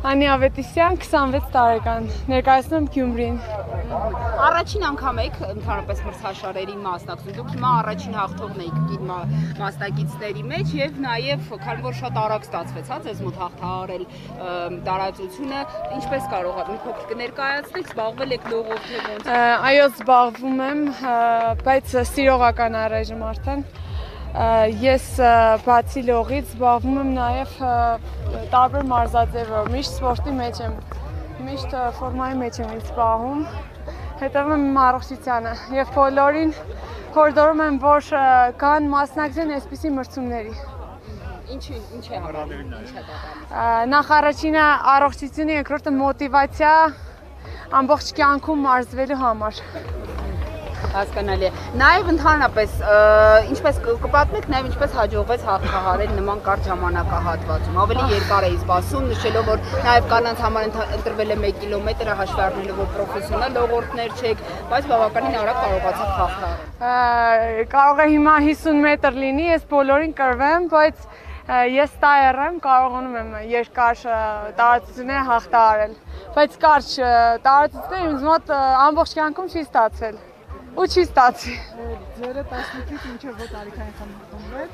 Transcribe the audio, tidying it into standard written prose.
Անի Ավետիսյան, 26 տարեկան, ներկայացնում եմ Գյումրին։ Առաջին անգամ եք ընդհանրապես մրցաշարերի մասնակցում, դուք հիմա առաջին հաղթողն եք գին մասնակիցների մեջ եւ նաեւ քանի որ շատ արագ ստացվեց, հա, ձեզ մոտ հաղթահարել տարածությունը, ինչպես կարող եք մի փոքր կներկայացնեք, զբաղվել եք լողով թե ոնց։ Այո, զբաղվում եմ, բայց սիրողական առայժմ արդեն։ Ես բացի լողից զբաղվում եմ նաև տարբեր մարզաձևերով, միշտ սպորտի մեջ եմ, միշտ ֆորմայի մեջ եմ զբաղվում, հետևում եմ իմ առողջությանը և բոլորին հորդորում եմ, որ կան մասնակցեն այսպիսի մրցումների։ Ինչ է հարավերին։ Նախ առաջինը առողջությունը, երկրորդը մոտիվացիա ամբողջ կյանքում մարզվելու համար։ Հասկանալի է։ Նաև ընդհանրապես ինչպես կպատմեք, նաև ինչպես հաջողվեց հաղթահարել նման կարճ ժամանակահատվածում։ Ավելի երկար էի սպասում, նշելով, որ նաև կանանց համար ընտրվել է 1 կիլոմետրը, հաշվի առնելով, որ պրոֆեսիոնալ լողորդներ չեք, բայց բավականին արագ կարողացաք հաղթահարել։ Կարող է հիմա 50 մետր լինի, ես բոլորին կռվեմ, բայց ես տայր եմ, կարողանում եմ երկար տարածությունները հաղթահարել, բայց կարճ տարածությունները ինձ մոտ ամբողջ կյանքում չի ստացվել։ Ու չի ստացի։ Ձերը 15-ից մինչև որ տարիքային խմբվեց։